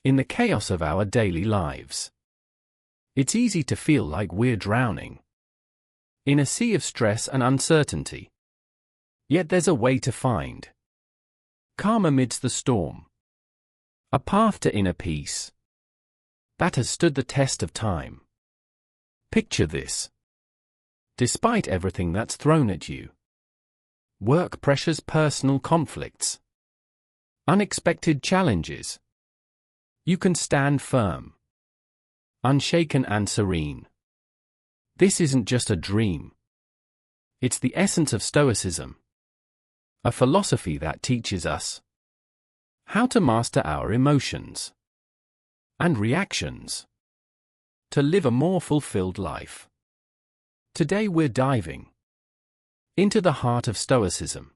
In the chaos of our daily lives, it's easy to feel like we're drowning in a sea of stress and uncertainty. Yet there's a way to find calm amidst the storm, a path to inner peace that has stood the test of time. Picture this. Despite everything that's thrown at you, work pressures, personal conflicts, unexpected challenges, you can stand firm, unshaken and serene. This isn't just a dream. It's the essence of Stoicism, a philosophy that teaches us how to master our emotions and reactions to live a more fulfilled life. Today we're diving into the heart of Stoicism,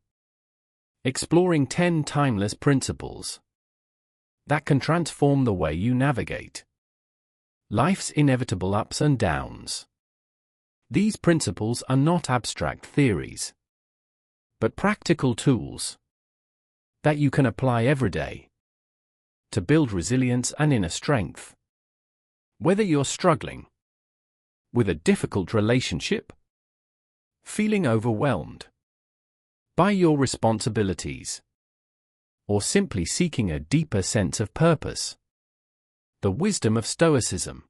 exploring 10 timeless principles that can transform the way you navigate life's inevitable ups and downs. These principles are not abstract theories, but practical tools that you can apply every day to build resilience and inner strength. Whether you're struggling with a difficult relationship, feeling overwhelmed by your responsibilities, or simply seeking a deeper sense of purpose, the wisdom of Stoicism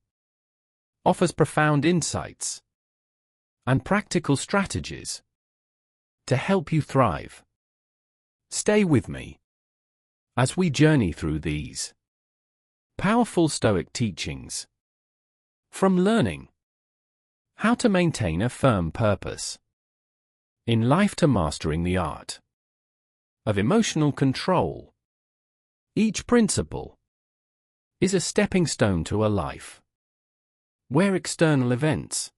offers profound insights and practical strategies to help you thrive. Stay with me as we journey through these powerful Stoic teachings, from learning how to maintain a firm purpose in life to mastering the art of emotional control. Each principle is a stepping stone to a life where external events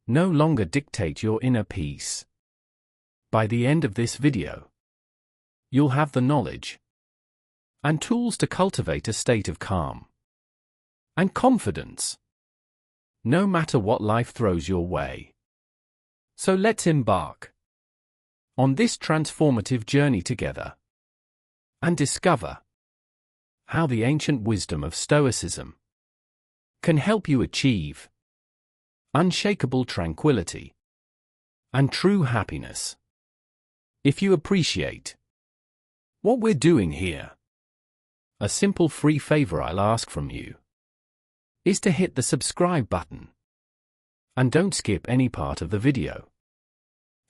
no longer dictate your inner peace. By the end of this video, you'll have the knowledge and tools to cultivate a state of calm and confidence, no matter what life throws your way. So let's embark on this transformative journey together and discover how the ancient wisdom of Stoicism can help you achieve unshakable tranquility and true happiness. If you appreciate what we're doing here, a simple free favor I'll ask from you is to hit the subscribe button and don't skip any part of the video.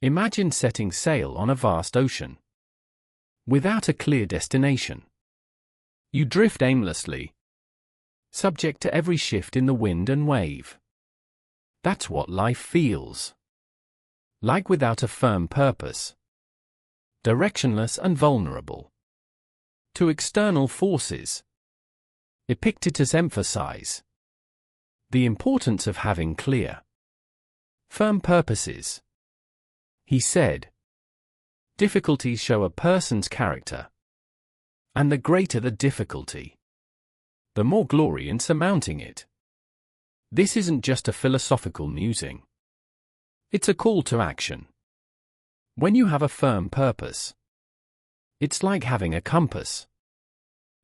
Imagine setting sail on a vast ocean without a clear destination. You drift aimlessly, subject to every shift in the wind and wave. That's what life feels like without a firm purpose, directionless and vulnerable to external forces. Epictetus emphasizes the importance of having clear, firm purposes. He said, "Difficulties show a person's character, and the greater the difficulty, the more glory in surmounting it." This isn't just a philosophical musing. It's a call to action. When you have a firm purpose, it's like having a compass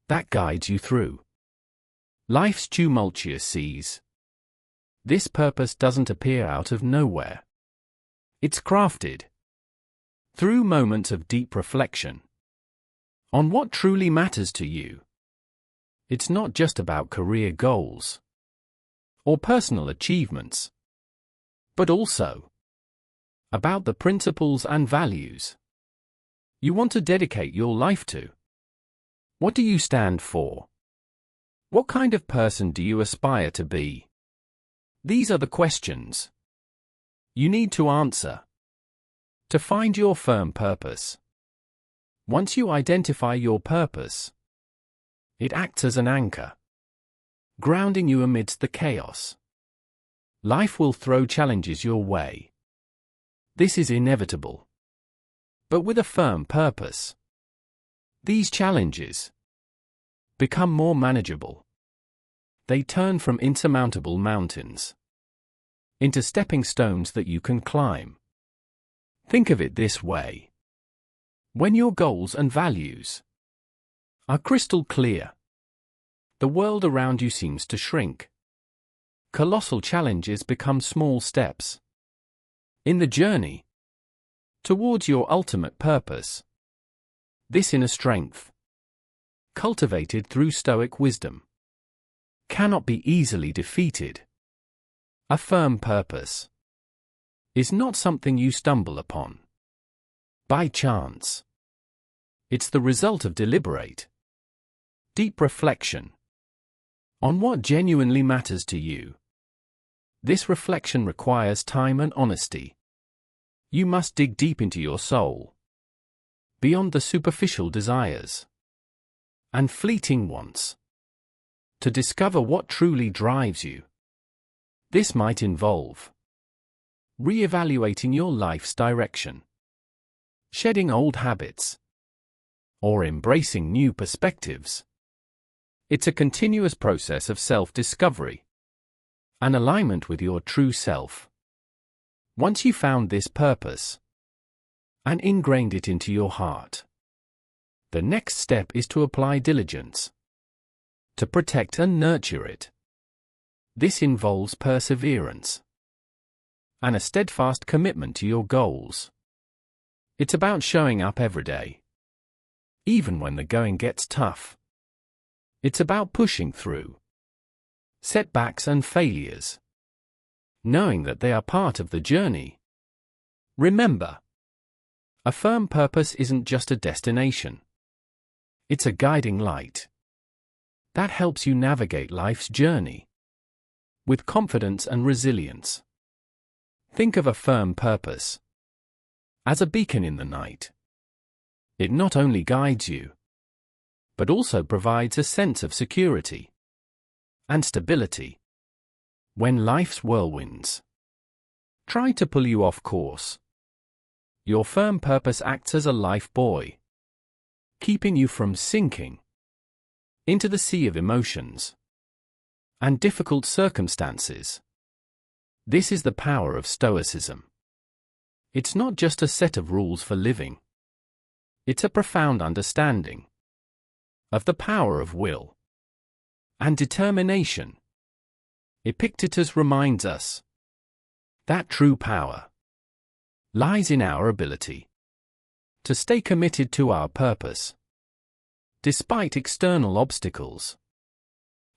that guides you through life's tumultuous seas. This purpose doesn't appear out of nowhere. It's crafted through moments of deep reflection on what truly matters to you. It's not just about career goals or personal achievements, but also about the principles and values you want to dedicate your life to. What do you stand for? What kind of person do you aspire to be? These are the questions you need to answer to find your firm purpose. Once you identify your purpose, it acts as an anchor, grounding you amidst the chaos. Life will throw challenges your way. This is inevitable. But with a firm purpose, these challenges become more manageable. They turn from insurmountable mountains into stepping stones that you can climb. Think of it this way. When your goals and values are crystal clear, the world around you seems to shrink. Colossal challenges become small steps in the journey towards your ultimate purpose. This inner strength, cultivated through Stoic wisdom, cannot be easily defeated. A firm purpose is not something you stumble upon by chance. It's the result of deliberate, deep reflection on what genuinely matters to you. This reflection requires time and honesty. You must dig deep into your soul, beyond the superficial desires and fleeting wants, to discover what truly drives you. This might involve re-evaluating your life's direction, shedding old habits, or embracing new perspectives. It's a continuous process of self-discovery, an alignment with your true self. Once you found this purpose and ingrained it into your heart, the next step is to apply diligence to protect and nurture it. This involves perseverance and a steadfast commitment to your goals. It's about showing up every day, even when the going gets tough. It's about pushing through setbacks and failures, knowing that they are part of the journey. Remember, a firm purpose isn't just a destination. It's a guiding light that helps you navigate life's journey with confidence and resilience. Think of a firm purpose as a beacon in the night. It not only guides you, but also provides a sense of security and stability when life's whirlwinds try to pull you off course. Your firm purpose acts as a life buoy, keeping you from sinking into the sea of emotions and difficult circumstances. This is the power of Stoicism. It's not just a set of rules for living. It's a profound understanding of the power of will and determination. Epictetus reminds us that true power lies in our ability to stay committed to our purpose, despite external obstacles.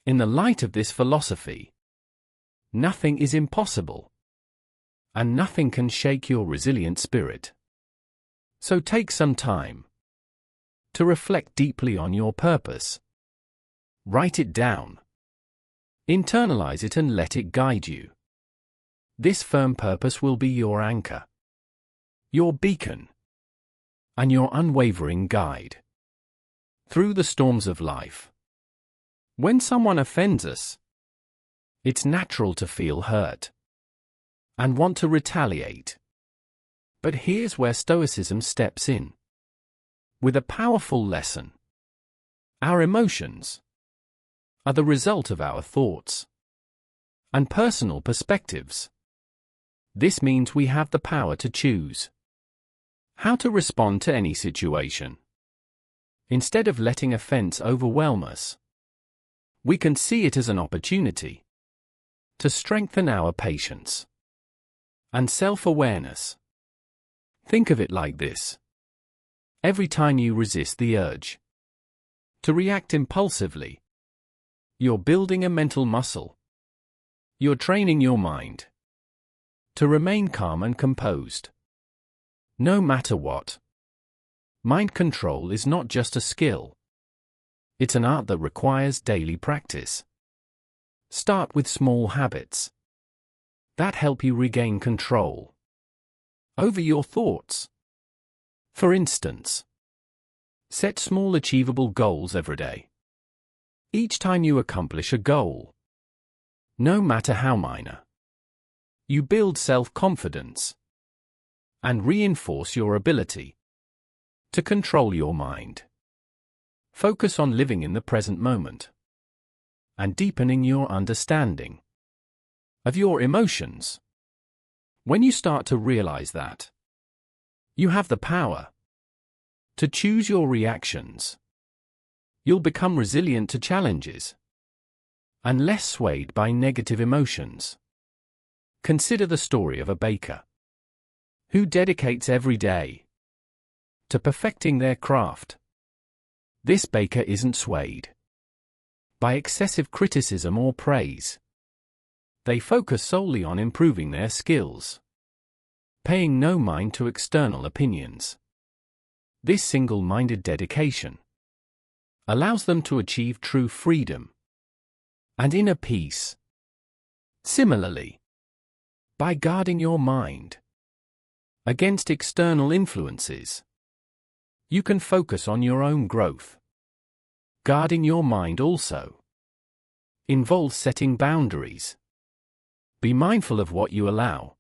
In the light of this philosophy, nothing is impossible, and nothing can shake your resilient spirit. So take some time to reflect deeply on your purpose. Write it down. Internalize it and let it guide you. This firm purpose will be your anchor, your beacon, and your unwavering guide through the storms of life. When someone offends us, it's natural to feel hurt and want to retaliate. But here's where Stoicism steps in with a powerful lesson. Our emotions are the result of our thoughts and personal perspectives. This means we have the power to choose how to respond to any situation. Instead of letting offense overwhelm us, we can see it as an opportunity to strengthen our patience and self-awareness. Think of it like this. Every time you resist the urge to react impulsively, you're building a mental muscle. You're training your mind to remain calm and composed, no matter what. Mind control is not just a skill. It's an art that requires daily practice. Start with small habits that help you regain control over your thoughts. For instance, set small achievable goals every day. Each time you accomplish a goal, no matter how minor, you build self-confidence and reinforce your ability to control your mind. Focus on living in the present moment and deepening your understanding of your emotions. When you start to realize that you have the power to choose your reactions, you'll become resilient to challenges and less swayed by negative emotions. Consider the story of a baker who dedicates every day to perfecting their craft. This baker isn't swayed by excessive criticism or praise. They focus solely on improving their skills, paying no mind to external opinions. This single-minded dedication allows them to achieve true freedom and inner peace. Similarly, by guarding your mind against external influences, you can focus on your own growth. Guarding your mind also involves setting boundaries. Be mindful of what you allow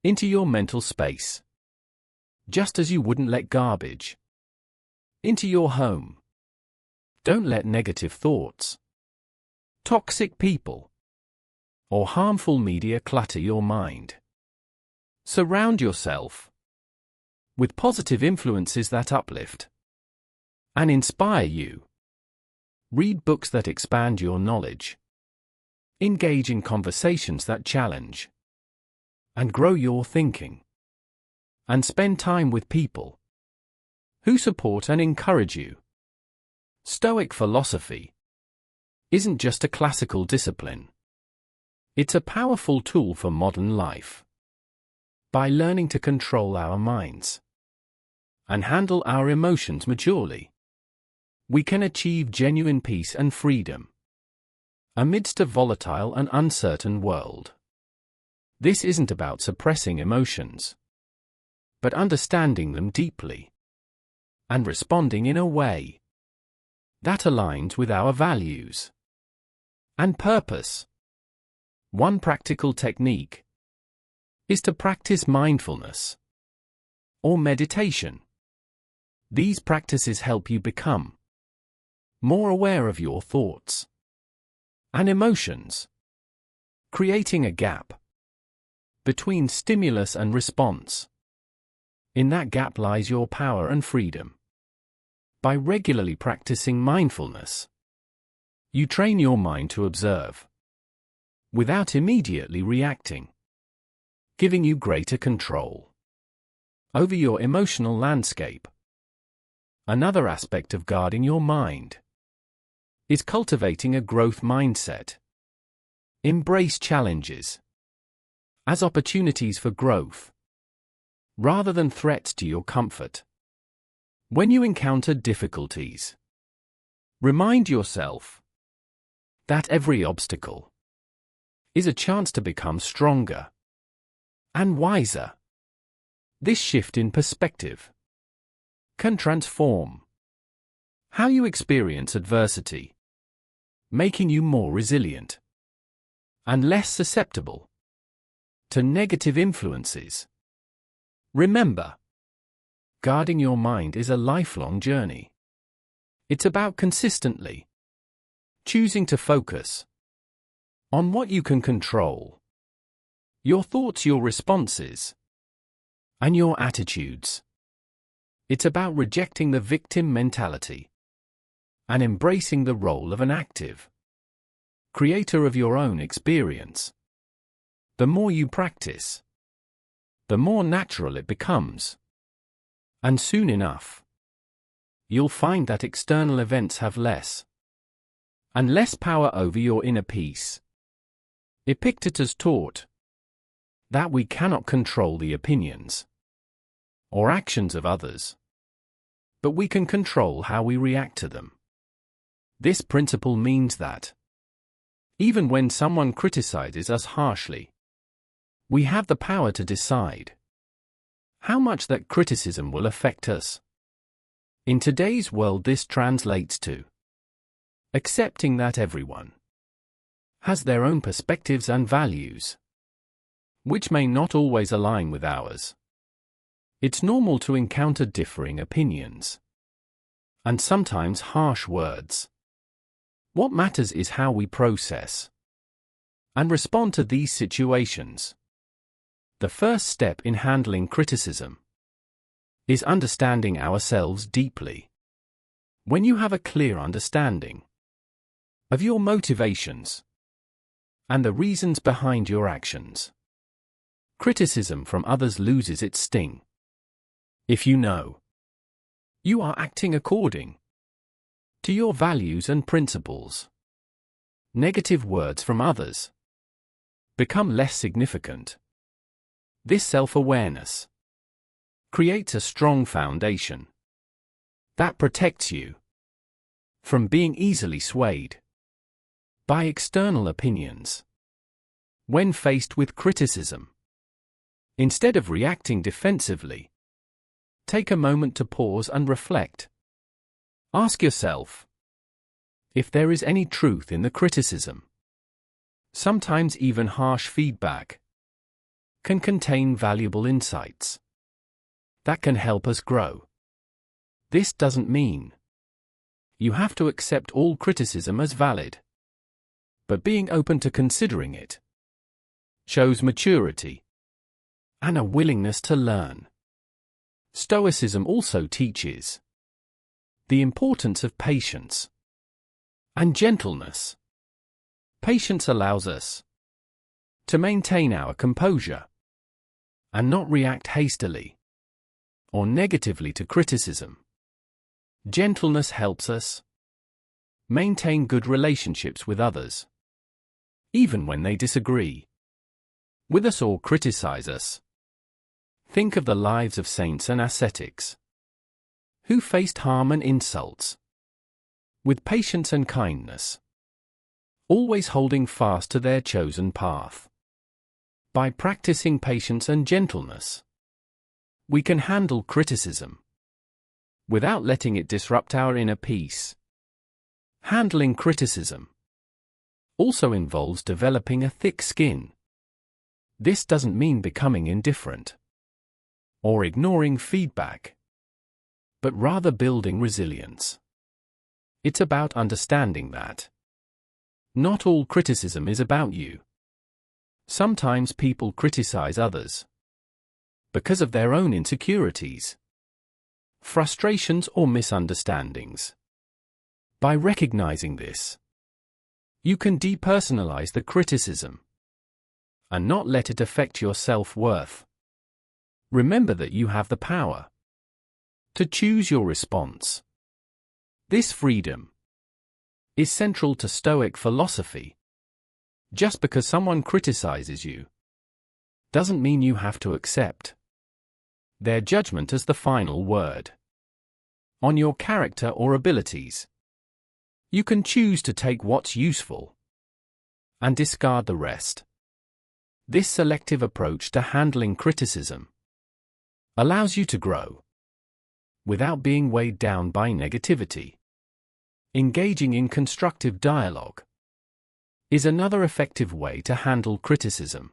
into your mental space, just as you wouldn't let garbage into your home. Don't let negative thoughts, toxic people, or harmful media clutter your mind. Surround yourself with positive influences that uplift and inspire you. Read books that expand your knowledge. Engage in conversations that challenge and grow your thinking. And spend time with people who support and encourage you. Stoic philosophy isn't just a classical discipline. It's a powerful tool for modern life. By learning to control our minds and handle our emotions maturely, we can achieve genuine peace and freedom amidst a volatile and uncertain world. This isn't about suppressing emotions, but understanding them deeply and responding in a way that aligns with our values and purpose. One practical technique is to practice mindfulness or meditation. These practices help you become more aware of your thoughts and emotions, creating a gap between stimulus and response. In that gap lies your power and freedom. By regularly practicing mindfulness, you train your mind to observe without immediately reacting, giving you greater control over your emotional landscape. Another aspect of guarding your mind is cultivating a growth mindset. Embrace challenges as opportunities for growth, rather than threats to your comfort. When you encounter difficulties, remind yourself that every obstacle is a chance to become stronger and wiser. This shift in perspective can transform how you experience adversity, making you more resilient and less susceptible to negative influences. Remember, guarding your mind is a lifelong journey. It's about consistently choosing to focus on what you can control: your thoughts, your responses, and your attitudes. It's about rejecting the victim mentality and embracing the role of an active creator of your own experience. The more you practice, the more natural it becomes. And soon enough, you'll find that external events have less and less power over your inner peace. Epictetus taught that we cannot control the opinions or actions of others, but we can control how we react to them. This principle means that even when someone criticizes us harshly, we have the power to decide how much that criticism will affect us. In today's world, this translates to accepting that everyone has their own perspectives and values, which may not always align with ours. It's normal to encounter differing opinions and sometimes harsh words. What matters is how we process and respond to these situations. The first step in handling criticism is understanding ourselves deeply. When you have a clear understanding of your motivations and the reasons behind your actions. Criticism from others loses its sting if you know you are acting according to your values and principles. Negative words from others become less significant. This self-awareness creates a strong foundation that protects you from being easily swayed by external opinions. When faced with criticism, instead of reacting defensively, take a moment to pause and reflect. Ask yourself if there is any truth in the criticism. Sometimes even harsh feedback can contain valuable insights that can help us grow. This doesn't mean you have to accept all criticism as valid, but being open to considering it shows maturity and a willingness to learn. Stoicism also teaches the importance of patience and gentleness. Patience allows us to maintain our composure and not react hastily or negatively to criticism. Gentleness helps us maintain good relationships with others, even when they disagree with us or criticize us. Think of the lives of saints and ascetics who faced harm and insults with patience and kindness, always holding fast to their chosen path. By practicing patience and gentleness, we can handle criticism without letting it disrupt our inner peace. Handling criticism also involves developing a thick skin. This doesn't mean becoming indifferent or ignoring feedback, but rather building resilience. It's about understanding that not all criticism is about you. Sometimes people criticize others because of their own insecurities, frustrations, or misunderstandings. By recognizing this, you can depersonalize the criticism and not let it affect your self-worth. Remember that you have the power to choose your response. This freedom is central to Stoic philosophy. Just because someone criticizes you doesn't mean you have to accept their judgment as the final word on your character or abilities. You can choose to take what's useful and discard the rest. This selective approach to handling criticism allows you to grow without being weighed down by negativity. Engaging in constructive dialogue is another effective way to handle criticism.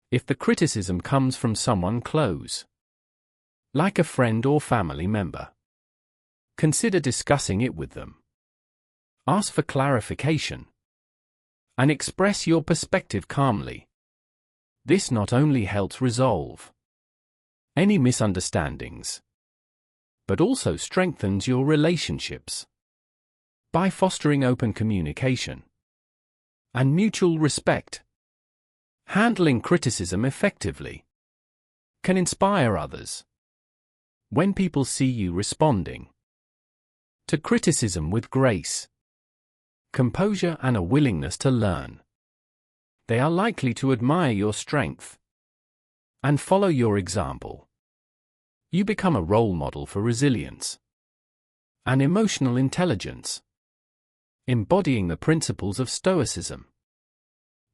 If the criticism comes from someone close, like a friend or family member, consider discussing it with them. Ask for clarification and express your perspective calmly. This not only helps resolve any misunderstandings, but also strengthens your relationships. By fostering open communication and mutual respect, handling criticism effectively can inspire others. When people see you responding to criticism with grace, composure, and a willingness to learn, they are likely to admire your strength and follow your example. You become a role model for resilience and emotional intelligence, embodying the principles of Stoicism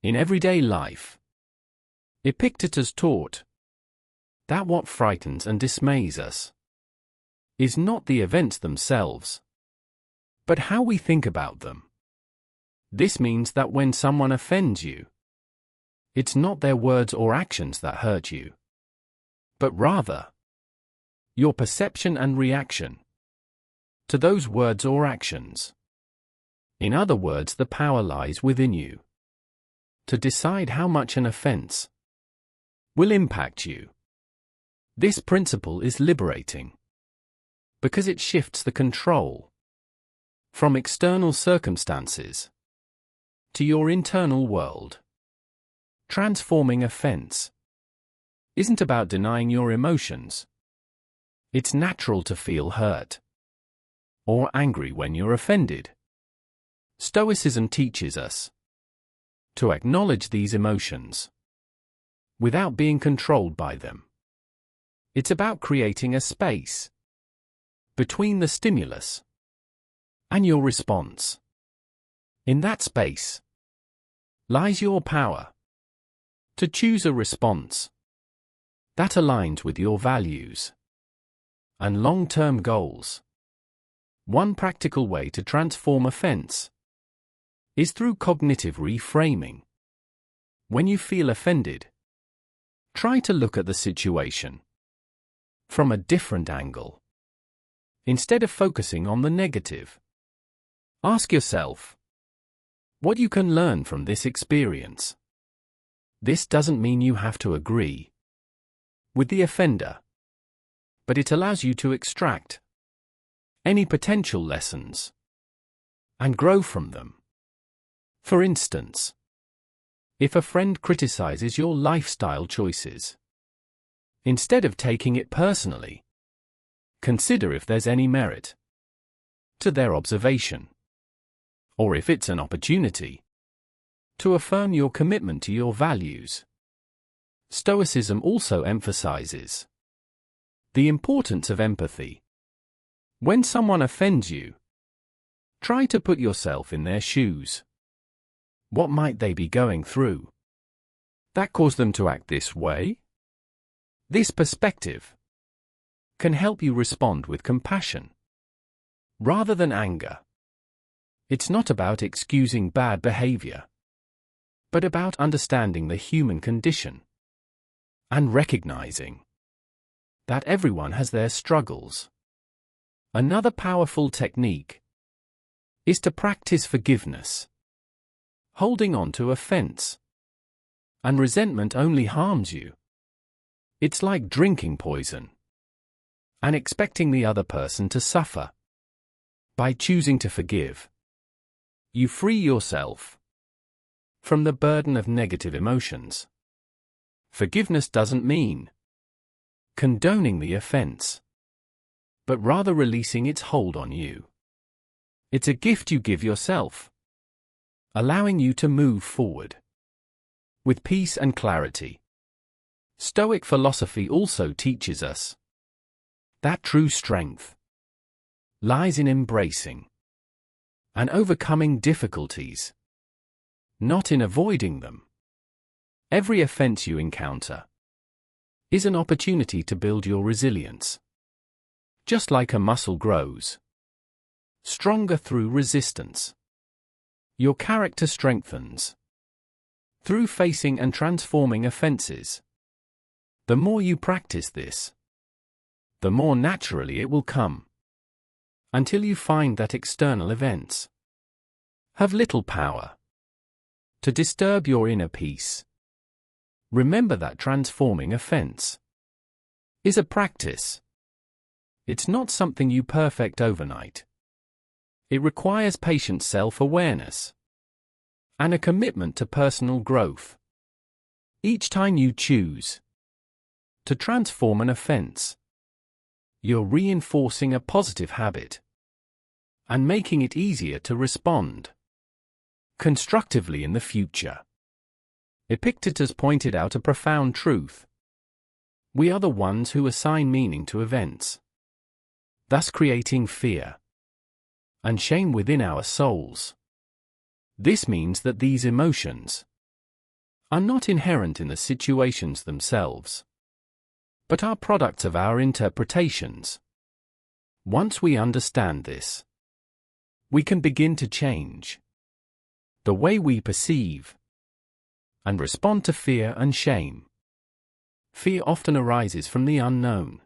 in everyday life. Epictetus taught that what frightens and dismays us is not the events themselves, but how we think about them. This means that when someone offends you, it's not their words or actions that hurt you, but rather your perception and reaction to those words or actions. In other words, the power lies within you to decide how much an offense will impact you. This principle is liberating because it shifts the control From external circumstances to your internal world. Transforming offense isn't about denying your emotions. It's natural to feel hurt or angry when you're offended. Stoicism teaches us to acknowledge these emotions without being controlled by them. It's about creating a space between the stimulus and your response. In that space lies your power to choose a response that aligns with your values and long-term goals. One practical way to transform offense is through cognitive reframing. When you feel offended, try to look at the situation from a different angle. Instead of focusing on the negative, ask yourself what you can learn from this experience. This doesn't mean you have to agree with the offender, but it allows you to extract any potential lessons and grow from them. For instance, if a friend criticizes your lifestyle choices, instead of taking it personally, consider if there's any merit to their observation, or if it's an opportunity to affirm your commitment to your values. Stoicism also emphasizes the importance of empathy. When someone offends you, try to put yourself in their shoes. What might they be going through that caused them to act this way? This perspective can help you respond with compassion rather than anger. It's not about excusing bad behavior, but about understanding the human condition and recognizing that everyone has their struggles. Another powerful technique is to practice forgiveness. Holding on to offense and resentment only harms you. It's like drinking poison and expecting the other person to suffer. By choosing to forgive, you free yourself from the burden of negative emotions. Forgiveness doesn't mean condoning the offense, but rather releasing its hold on you. It's a gift you give yourself, allowing you to move forward with peace and clarity. Stoic philosophy also teaches us that true strength lies in embracing and overcoming difficulties, not in avoiding them. Every offense you encounter is an opportunity to build your resilience. Just like a muscle grows stronger through resistance, your character strengthens through facing and transforming offenses. The more you practice this, the more naturally it will come, until you find that external events have little power to disturb your inner peace. Remember that transforming offense is a practice. It's not something you perfect overnight. It requires patient self-awareness and a commitment to personal growth. Each time you choose to transform an offense, you're reinforcing a positive habit and making it easier to respond constructively in the future. Epictetus pointed out a profound truth. We are the ones who assign meaning to events, thus creating fear and shame within our souls. This means that these emotions are not inherent in the situations themselves, but are products of our interpretations. Once we understand this, we can begin to change the way we perceive and respond to fear and shame. Fear often arises from the unknown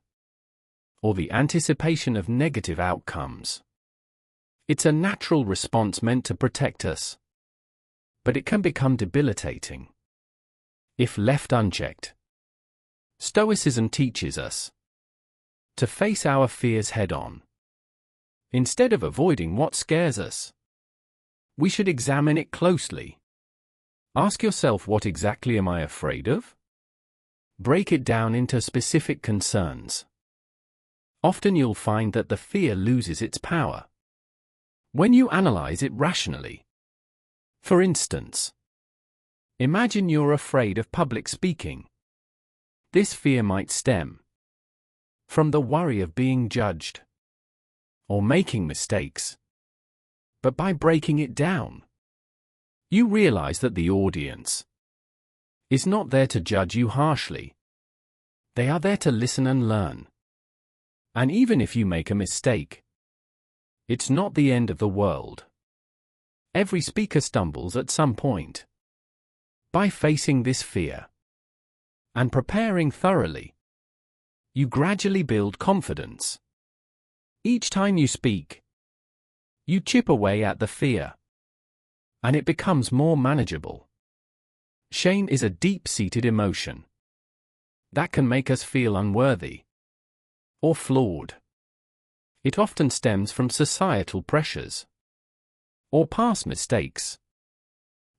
or the anticipation of negative outcomes. It's a natural response meant to protect us, but it can become debilitating if left unchecked. Stoicism teaches us to face our fears head-on, Instead of avoiding what scares us, we should examine it closely. Ask yourself, what exactly am I afraid of? Break it down into specific concerns. Often you'll find that the fear loses its power when you analyze it rationally. For instance, imagine you're afraid of public speaking. This fear might stem from the worry of being judged or making mistakes. But by breaking it down, you realize that the audience is not there to judge you harshly. They are there to listen and learn. And even if you make a mistake, it's not the end of the world. Every speaker stumbles at some point. By facing this fear and preparing thoroughly, you gradually build confidence. Each time you speak, you chip away at the fear, and it becomes more manageable. Shame is a deep-seated emotion that can make us feel unworthy or flawed. It often stems from societal pressures or past mistakes.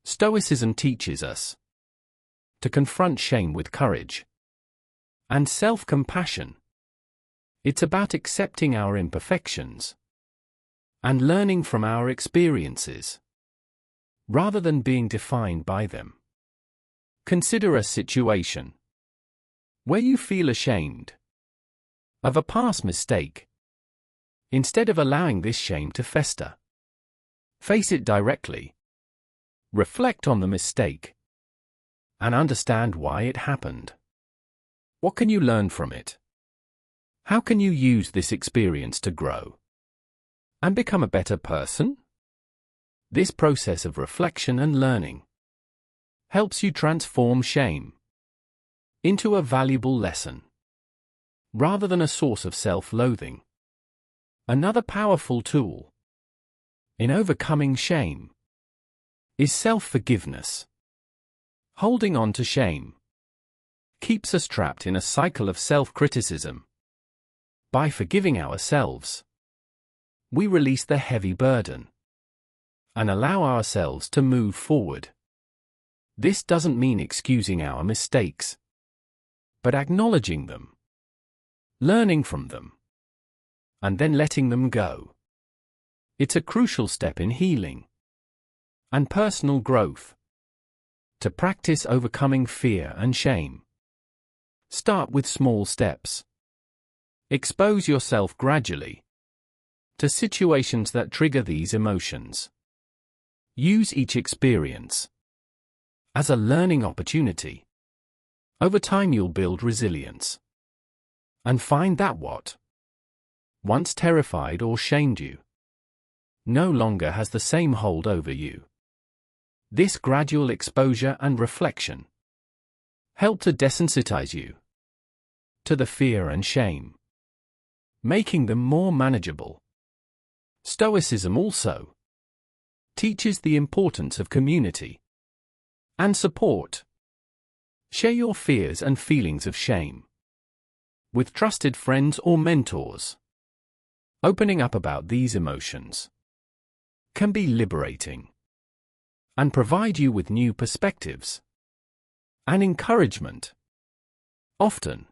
Stoicism teaches us to confront shame with courage and self-compassion. It's about accepting our imperfections and learning from our experiences, rather than being defined by them. Consider a situation where you feel ashamed of a past mistake. Instead of allowing this shame to fester, face it directly. Reflect on the mistake and understand why it happened. What can you learn from it? How can you use this experience to grow and become a better person? This process of reflection and learning helps you transform shame into a valuable lesson, rather than a source of self-loathing. Another powerful tool in overcoming shame is self-forgiveness. Holding on to shame keeps us trapped in a cycle of self-criticism. By forgiving ourselves, we release the heavy burden and allow ourselves to move forward. This doesn't mean excusing our mistakes, but acknowledging them, learning from them, and then letting them go. It's a crucial step in healing and personal growth. To practice overcoming fear and shame, start with small steps. Expose yourself gradually to situations that trigger these emotions. Use each experience as a learning opportunity. Over time you'll build resilience and find that what once terrified or shamed you no longer has the same hold over you. This gradual exposure and reflection help to desensitize you to the fear and shame, making them more manageable. Stoicism also teaches the importance of community and support. Share your fears and feelings of shame with trusted friends or mentors. Opening up about these emotions can be liberating and provide you with new perspectives and encouragement. Often,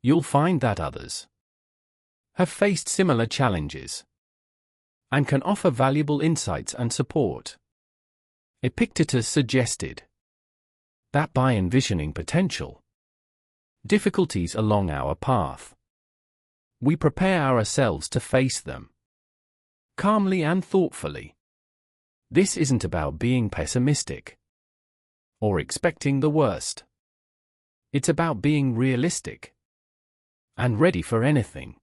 you'll find that others have faced similar challenges and can offer valuable insights and support. Epictetus suggested that by envisioning potential difficulties along our path, we prepare ourselves to face them calmly and thoughtfully. This isn't about being pessimistic or expecting the worst. It's about being realistic and ready for anything.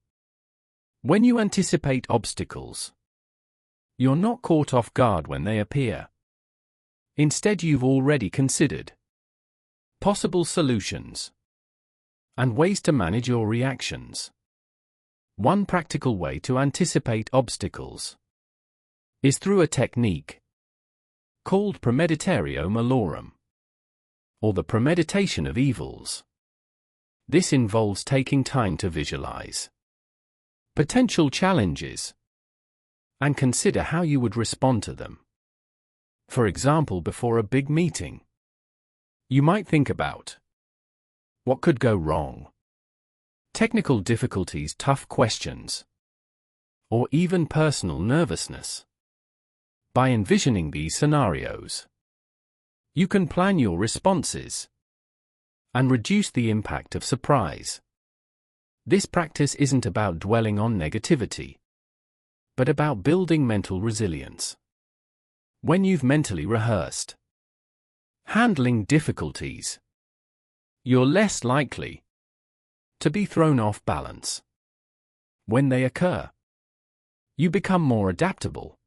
When you anticipate obstacles, you're not caught off guard when they appear. Instead, you've already considered possible solutions and ways to manage your reactions. One practical way to anticipate obstacles is through a technique called premeditatio malorum, or the premeditation of evils. This involves taking time to visualize potential challenges and consider how you would respond to them. For example, before a big meeting, you might think about what could go wrong, technical difficulties, tough questions, or even personal nervousness. By envisioning these scenarios, you can plan your responses and reduce the impact of surprise. This practice isn't about dwelling on negativity, but about building mental resilience. When you've mentally rehearsed handling difficulties, you're less likely to be thrown off balance. When they occur, you become more adaptable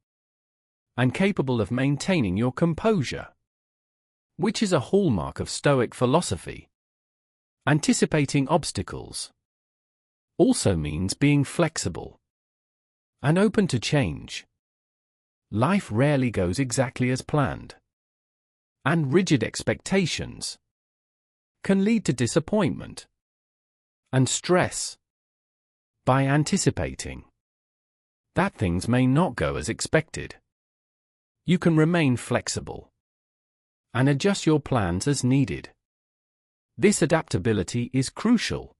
and capable of maintaining your composure, which is a hallmark of Stoic philosophy. Anticipating obstacles also means being flexible and open to change. Life rarely goes exactly as planned, and rigid expectations can lead to disappointment and stress. By anticipating that things may not go as expected, you can remain flexible and adjust your plans as needed. This adaptability is crucial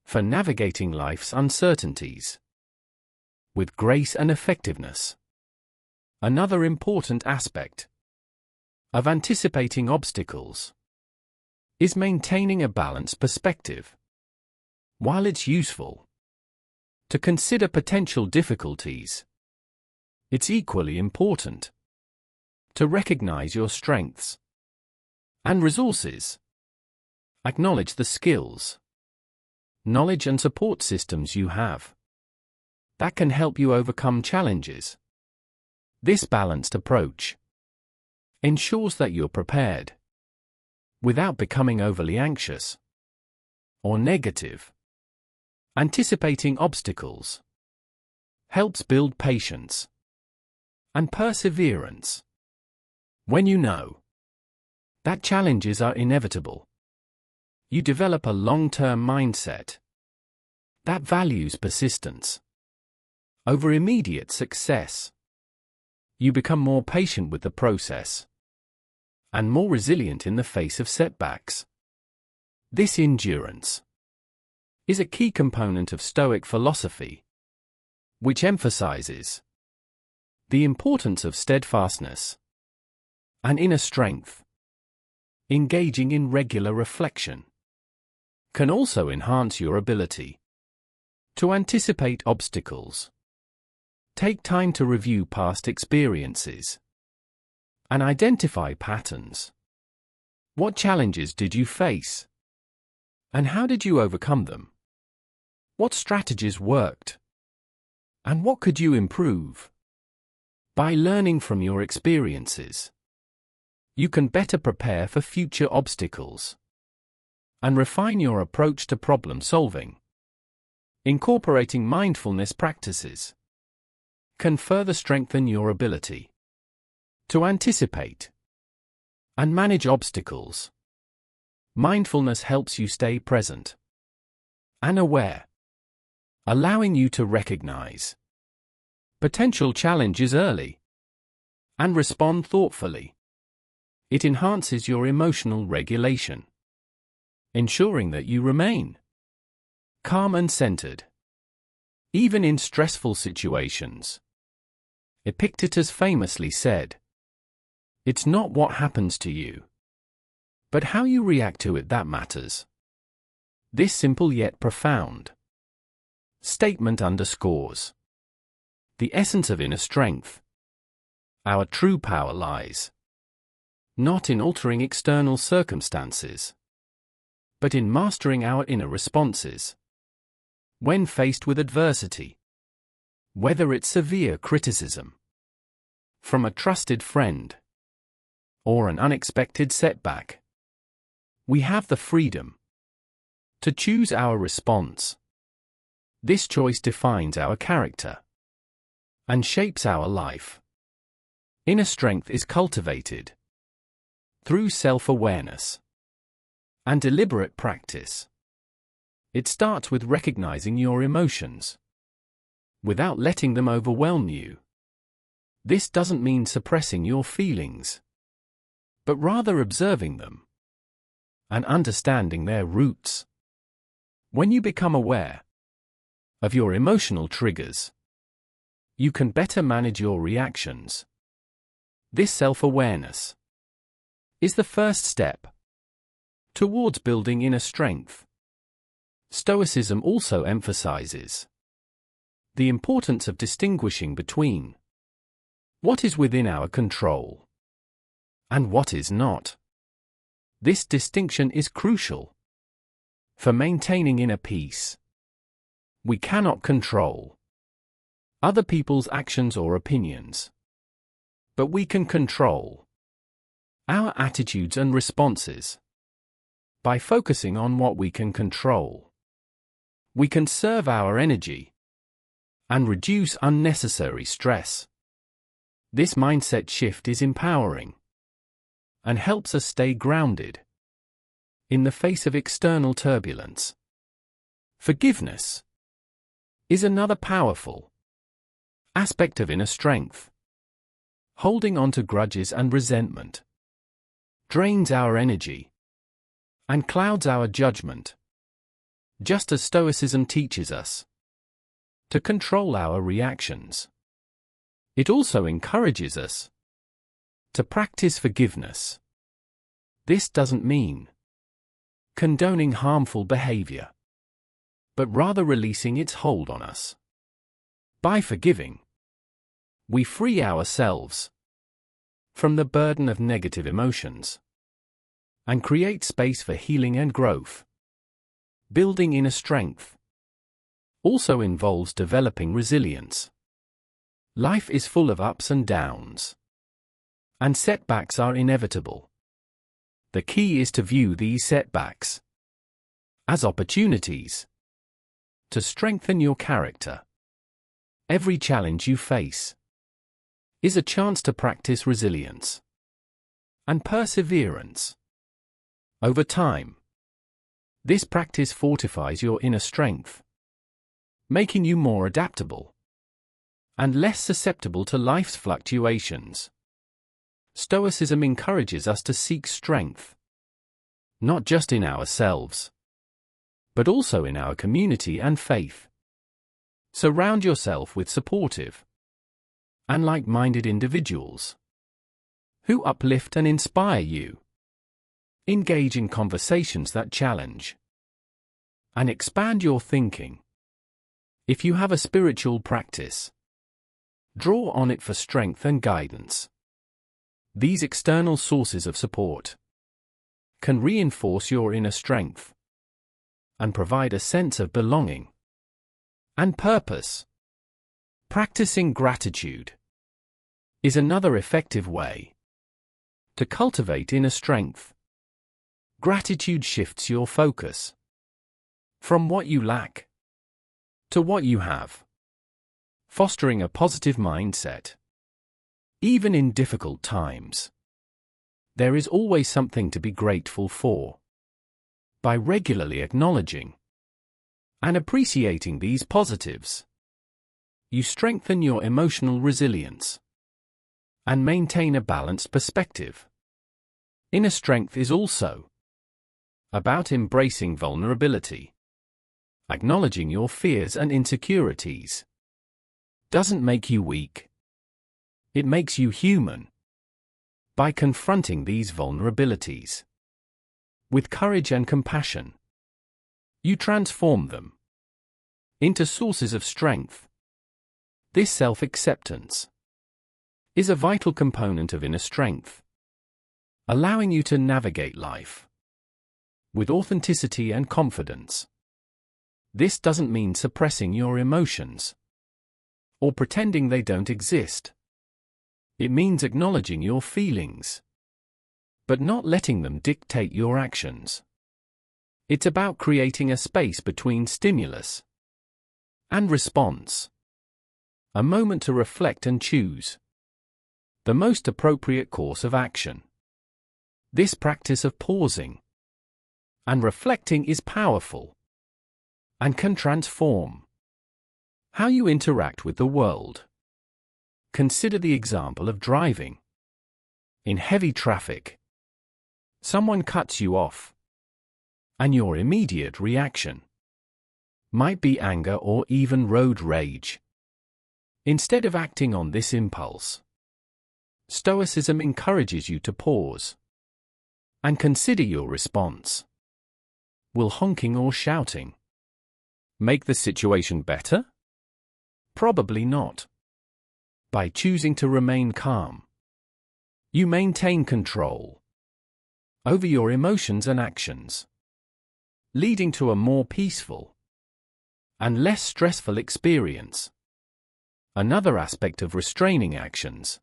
for navigating life's uncertainties with grace and effectiveness. Another important aspect of anticipating obstacles is maintaining a balanced perspective. While it's useful to consider potential difficulties, it's equally important to recognize your strengths and resources. Acknowledge the skills, knowledge and support systems you have that can help you overcome challenges. This balanced approach ensures that you're prepared without becoming overly anxious or negative. Anticipating obstacles helps build patience and perseverance. When you know that challenges are inevitable, you develop a long-term mindset that values persistence over immediate success. You become more patient with the process and more resilient in the face of setbacks. This endurance is a key component of Stoic philosophy, which emphasizes the importance of steadfastness and inner strength. Engaging in regular reflection can also enhance your ability to anticipate obstacles. Take time to review past experiences and identify patterns. What challenges did you face? And how did you overcome them? What strategies worked? And what could you improve? By learning from your experiences, you can better prepare for future obstacles and refine your approach to problem solving. Incorporating mindfulness practices can further strengthen your ability to anticipate and manage obstacles. Mindfulness helps you stay present and aware, allowing you to recognize potential challenges early and respond thoughtfully. It enhances your emotional regulation, ensuring that you remain calm and centered, even in stressful situations. Epictetus famously said, "It's not what happens to you, but how you react to it that matters." This simple yet profound statement underscores the essence of inner strength. Our true power lies not in altering external circumstances, but in mastering our inner responses. When faced with adversity, whether it's severe criticism from a trusted friend or an unexpected setback, we have the freedom to choose our response. This choice defines our character and shapes our life. Inner strength is cultivated through self-awareness and deliberate practice. It starts with recognizing your emotions. without letting them overwhelm you. This doesn't mean suppressing your feelings, but rather observing them and understanding their roots. When you become aware of your emotional triggers, you can better manage your reactions. This self-awareness is the first step towards building inner strength. Stoicism also emphasizes the importance of distinguishing between what is within our control and what is not. This distinction is crucial for maintaining inner peace. We cannot control other people's actions or opinions, but we can control our attitudes and responses. By focusing on what we can control, we conserve our energy and reduce unnecessary stress. This mindset shift is empowering and helps us stay grounded in the face of external turbulence. Forgiveness is another powerful aspect of inner strength. Holding on to grudges and resentment drains our energy and clouds our judgment. Just as Stoicism teaches us to control our reactions, it also encourages us to practice forgiveness. This doesn't mean condoning harmful behavior, but rather releasing its hold on us. By forgiving, we free ourselves from the burden of negative emotions and create space for healing and growth. Building inner strength also involves developing resilience. Life is full of ups and downs, and setbacks are inevitable. The key is to view these setbacks as opportunities to strengthen your character. Every challenge you face is a chance to practice resilience and perseverance. Over time, this practice fortifies your inner strength, making you more adaptable and less susceptible to life's fluctuations. Stoicism encourages us to seek strength, not just in ourselves, but also in our community and faith. Surround yourself with supportive and like-minded individuals who uplift and inspire you. Engage in conversations that challenge and expand your thinking. If you have a spiritual practice, draw on it for strength and guidance. These external sources of support can reinforce your inner strength and provide a sense of belonging and purpose. Practicing gratitude is another effective way to cultivate inner strength. Gratitude shifts your focus from what you lack to what you have, fostering a positive mindset. Even in difficult times, there is always something to be grateful for. By regularly acknowledging and appreciating these positives, you strengthen your emotional resilience and maintain a balanced perspective. Inner strength is also about embracing vulnerability. Acknowledging your fears and insecurities doesn't make you weak. It makes you human. By confronting these vulnerabilities with courage and compassion, you transform them into sources of strength. This self-acceptance is a vital component of inner strength, allowing you to navigate life with authenticity and confidence. This doesn't mean suppressing your emotions or pretending they don't exist. It means acknowledging your feelings, but not letting them dictate your actions. It's about creating a space between stimulus and response, a moment to reflect and choose the most appropriate course of action. This practice of pausing and reflecting is powerful and can transform How you interact with the world. Consider the example of driving. In heavy traffic, someone cuts you off, and your immediate reaction might be anger or even road rage. Instead of acting on this impulse, Stoicism encourages you to pause and consider your response. Will honking or shouting make the situation better? Probably not. By choosing to remain calm, you maintain control over your emotions and actions, leading to a more peaceful and less stressful experience. Another aspect of restraining actions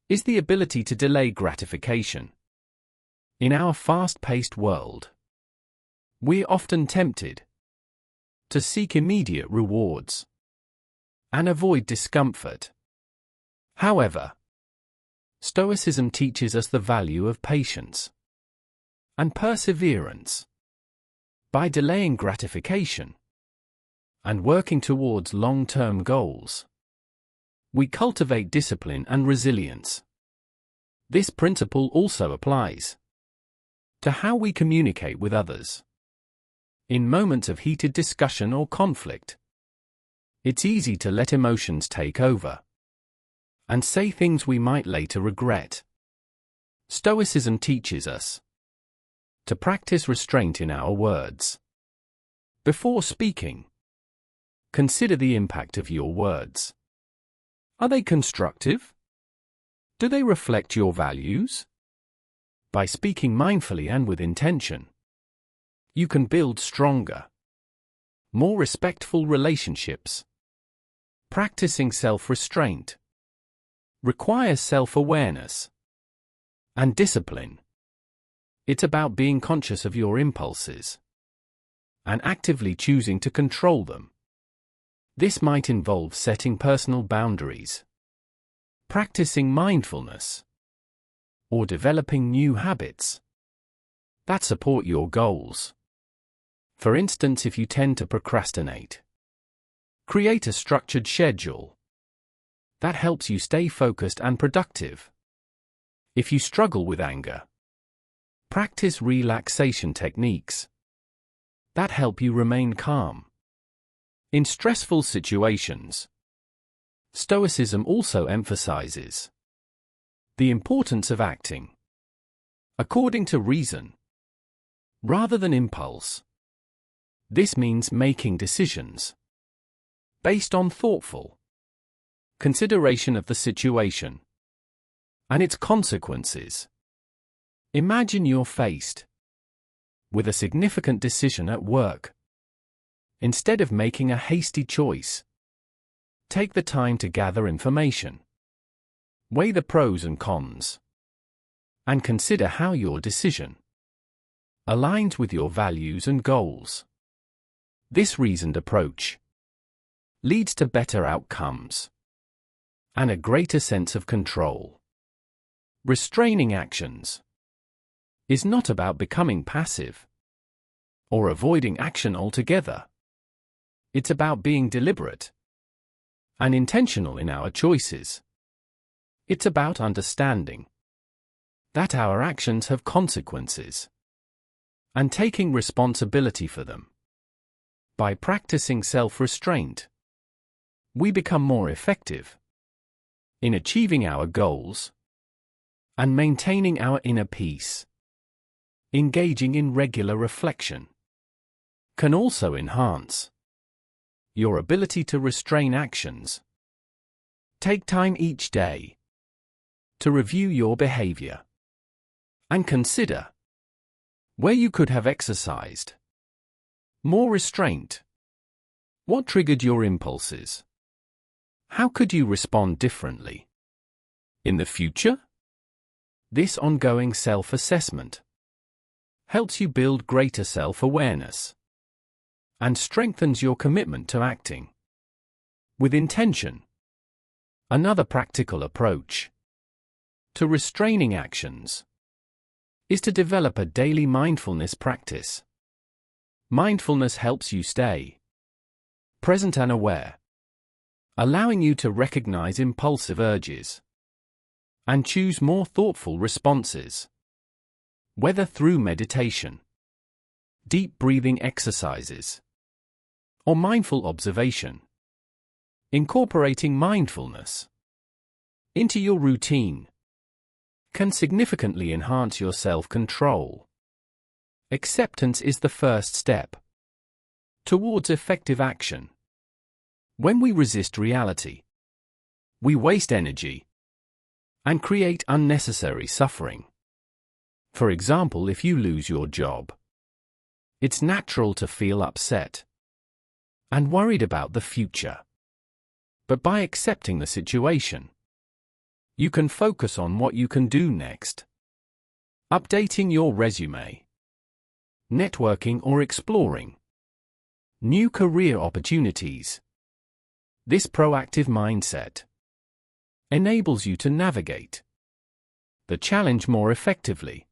is the ability to delay gratification. In our fast-paced world, we're often tempted to seek immediate rewards and avoid discomfort. However, Stoicism teaches us the value of patience and perseverance. By delaying gratification and working towards long-term goals, we cultivate discipline and resilience. This principle also applies to how we communicate with others. In moments of heated discussion or conflict, it's easy to let emotions take over and say things we might later regret. Stoicism teaches us to practice restraint in our words. Before speaking, consider the impact of your words. Are they constructive? Do they reflect your values? By speaking mindfully and with intention, you can build stronger, more respectful relationships. Practicing self-restraint requires self-awareness and discipline. It's about being conscious of your impulses and actively choosing to control them. This might involve setting personal boundaries, practicing mindfulness, or developing new habits that support your goals. For instance, if you tend to procrastinate, create a structured schedule that helps you stay focused and productive. If you struggle with anger, practice relaxation techniques that help you remain calm. In stressful situations, Stoicism also emphasizes the importance of acting according to reason rather than impulse. This means making decisions based on thoughtful consideration of the situation and its consequences. Imagine you're faced with a significant decision at work. Instead of making a hasty choice, take the time to gather information, weigh the pros and cons, and consider how your decision aligns with your values and goals. This reasoned approach leads to better outcomes and a greater sense of control. Restraining actions is not about becoming passive or avoiding action altogether. It's about being deliberate and intentional in our choices. It's about understanding that our actions have consequences and taking responsibility for them. By practicing self-restraint, we become more effective in achieving our goals and maintaining our inner peace. Engaging in regular reflection can also enhance your ability to restrain actions. Take time each day to review your behavior and consider where you could have exercised more restraint. What triggered your impulses? How could you respond differently in the future? This ongoing self-assessment helps you build greater self-awareness and strengthens your commitment to acting with intention. Another practical approach to restraining actions is to develop a daily mindfulness practice. Mindfulness helps you stay present and aware allowing you to recognize impulsive urges and choose more thoughtful responses, whether through meditation, deep breathing exercises, or mindful observation. Incorporating mindfulness into your routine can significantly enhance your self-control. Acceptance is the first step towards effective action. When we resist reality, we waste energy and create unnecessary suffering. For example, if you lose your job, it's natural to feel upset and worried about the future. But by accepting the situation, you can focus on what you can do next. Updating your resume, networking, or exploring new career opportunities. This proactive mindset enables you to navigate the challenge more effectively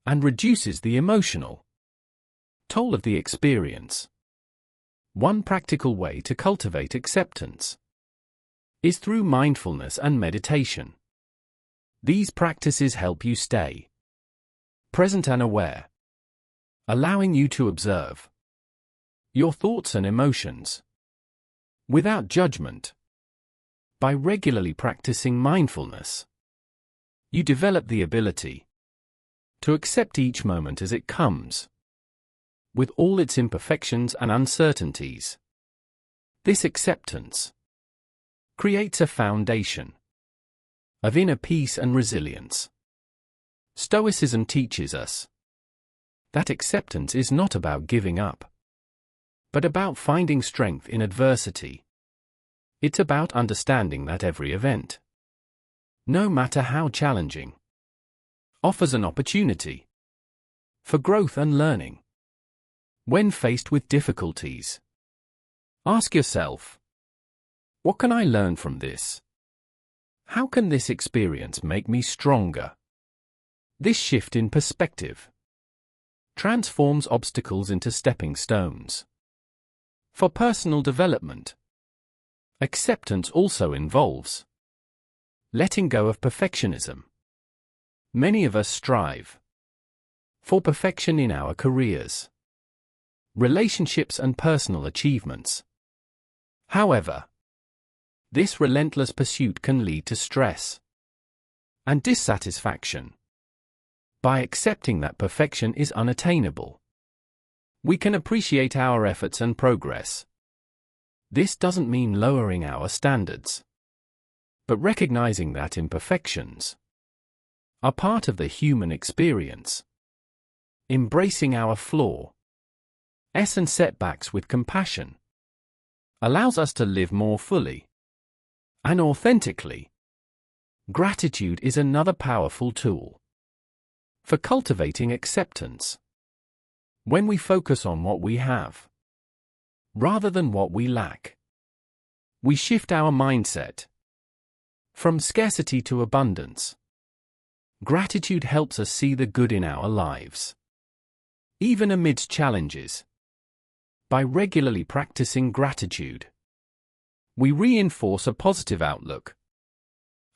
and reduces the emotional toll of the experience. One practical way to cultivate acceptance is through mindfulness and meditation. These practices help you stay present and aware, allowing you to observe your thoughts and emotions without judgment. By regularly practicing mindfulness, you develop the ability to accept each moment as it comes, with all its imperfections and uncertainties. This acceptance creates a foundation of inner peace and resilience. Stoicism teaches us that acceptance is not about giving up, but about finding strength in adversity. It's about understanding that every event, no matter how challenging, offers an opportunity for growth and learning. When faced with difficulties, ask yourself, what can I learn from this? How can this experience make me stronger? This shift in perspective transforms obstacles into stepping stones for personal development. Acceptance also involves letting go of perfectionism. Many of us strive for perfection in our careers, relationships, and personal achievements. However, this relentless pursuit can lead to stress and dissatisfaction. By accepting that perfection is unattainable, we can appreciate our efforts and progress. This doesn't mean lowering our standards, but recognizing that imperfections are part of the human experience. Embracing our flaws and setbacks with compassion allows us to live more fully and authentically. Gratitude is another powerful tool for cultivating acceptance. When we focus on what we have rather than what we lack, we shift our mindset from scarcity to abundance. Gratitude helps us see the good in our lives, even amidst challenges. By regularly practicing gratitude, we reinforce a positive outlook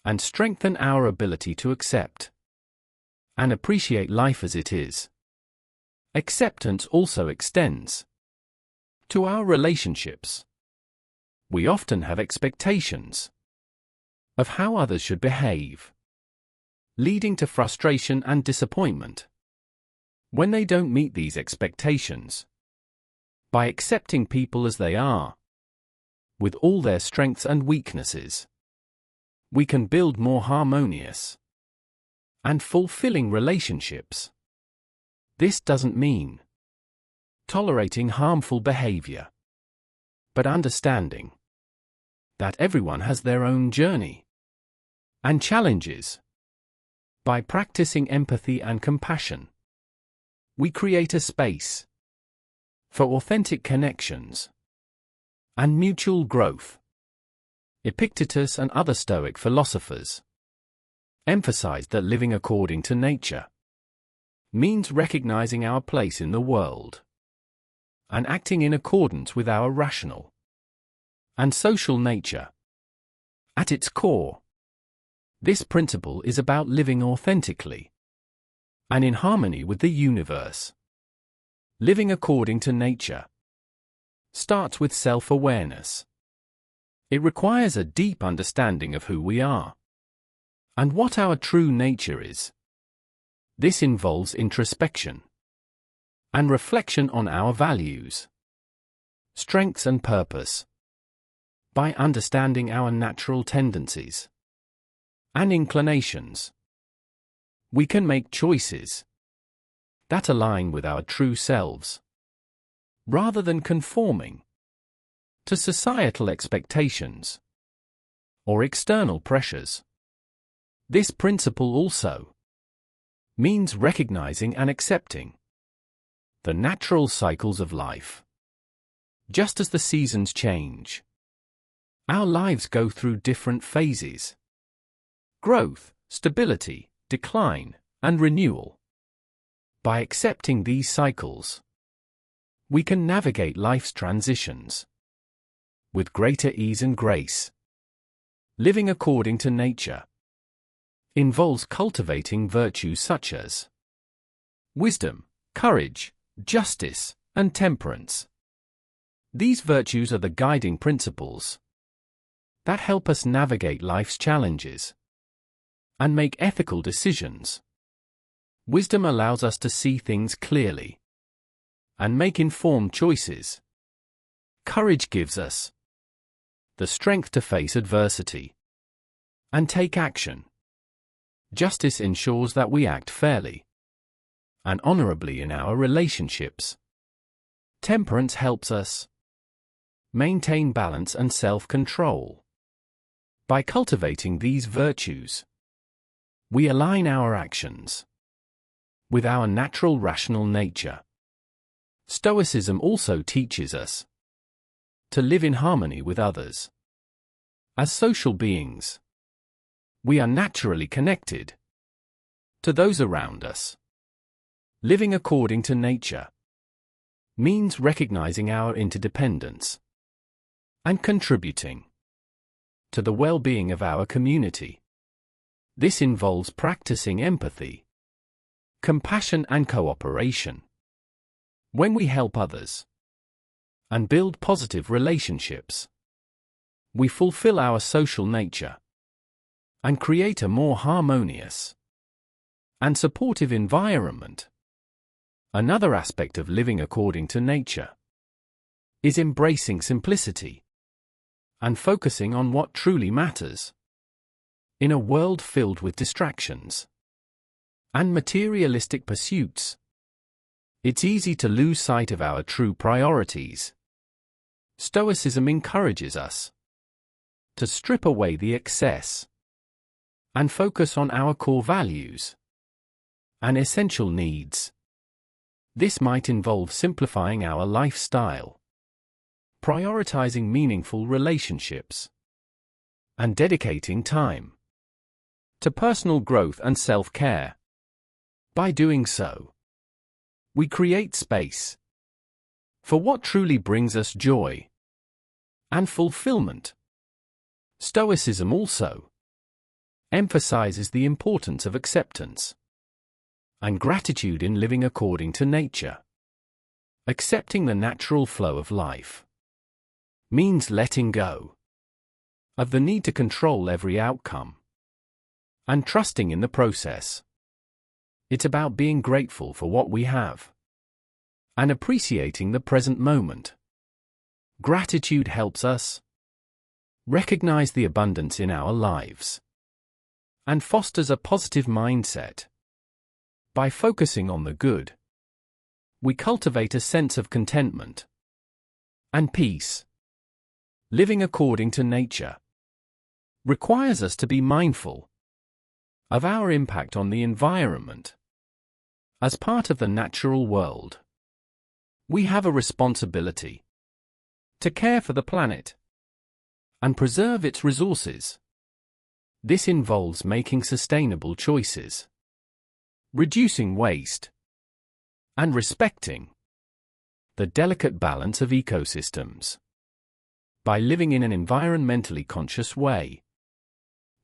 and strengthen our ability to accept and appreciate life as it is. Acceptance also extends to our relationships. We often have expectations of how others should behave, leading to frustration and disappointment when they don't meet these expectations. By accepting people as they are, with all their strengths and weaknesses, we can build more harmonious and fulfilling relationships. This doesn't mean tolerating harmful behavior, but understanding that everyone has their own journey and challenges. By practicing empathy and compassion, we create a space for authentic connections and mutual growth. Epictetus and other Stoic philosophers emphasized that living according to nature means recognizing our place in the world and acting in accordance with our rational and social nature. At its core, this principle is about living authentically and in harmony with the universe. Living according to nature starts with self-awareness. It requires a deep understanding of who we are and what our true nature is. This involves introspection and reflection on our values, strengths and purpose. By understanding our natural tendencies and inclinations, we can make choices that align with our true selves, rather than conforming to societal expectations or external pressures. This principle also means recognizing and accepting the natural cycles of life. Just as the seasons change, our lives go through different phases: growth, stability, decline, and renewal. By accepting these cycles, we can navigate life's transitions with greater ease and grace. Living according to nature involves cultivating virtues such as wisdom, courage, justice, and temperance. These virtues are the guiding principles that help us navigate life's challenges and make ethical decisions. Wisdom allows us to see things clearly and make informed choices. Courage gives us the strength to face adversity and take action. Justice ensures that we act fairly and honorably in our relationships. Temperance helps us maintain balance and self-control. By cultivating these virtues, we align our actions with our natural rational nature. Stoicism also teaches us to live in harmony with others. As social beings, we are naturally connected to those around us. Living according to nature means recognizing our interdependence and contributing to the well-being of our community. This involves practicing empathy, compassion, and cooperation. When we help others and build positive relationships, we fulfill our social nature and create a more harmonious and supportive environment. Another aspect of living according to nature is embracing simplicity and focusing on what truly matters. In a world filled with distractions and materialistic pursuits, it's easy to lose sight of our true priorities. Stoicism encourages us to strip away the excess and focus on our core values and essential needs. This might involve simplifying our lifestyle, prioritizing meaningful relationships, and dedicating time to personal growth and self-care. By doing so, we create space for what truly brings us joy and fulfillment. Stoicism also emphasizes the importance of acceptance and gratitude in living according to nature. Accepting the natural flow of life means letting go of the need to control every outcome and trusting in the process. It's about being grateful for what we have and appreciating the present moment. Gratitude helps us recognize the abundance in our lives and fosters a positive mindset. By focusing on the good, we cultivate a sense of contentment and peace. Living according to nature requires us to be mindful of our impact on the environment. As part of the natural world, we have a responsibility to care for the planet and preserve its resources. This involves making sustainable choices, reducing waste, and respecting the delicate balance of ecosystems. By living in an environmentally conscious way,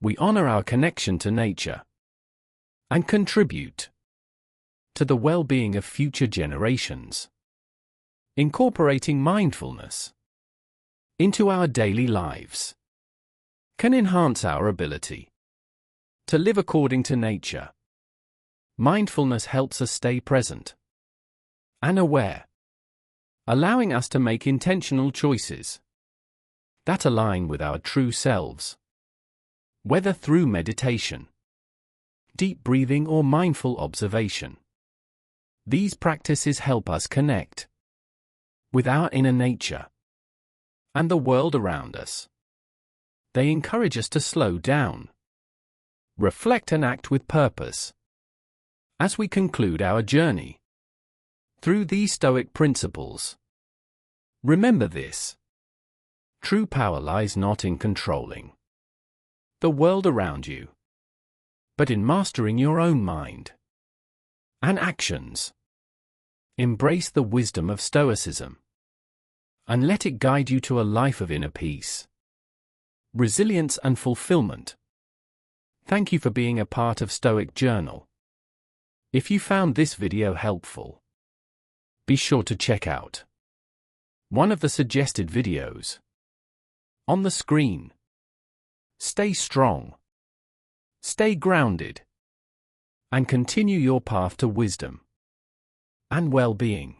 we honor our connection to nature and contribute to the well-being of future generations. Incorporating mindfulness into our daily lives can enhance our ability to live according to nature. Mindfulness helps us stay present and aware, allowing us to make intentional choices that align with our true selves. Whether through meditation, deep breathing, or mindful observation, these practices help us connect with our inner nature and the world around us. They encourage us to slow down, reflect, and act with purpose. As we conclude our journey through these Stoic principles, remember this: true power lies not in controlling the world around you, but in mastering your own mind and actions. Embrace the wisdom of Stoicism and let it guide you to a life of inner peace, resilience, and fulfillment. Thank you for being a part of Stoic Journal. If you found this video helpful, be sure to check out one of the suggested videos on the screen. Stay strong, stay grounded, and continue your path to wisdom and well-being.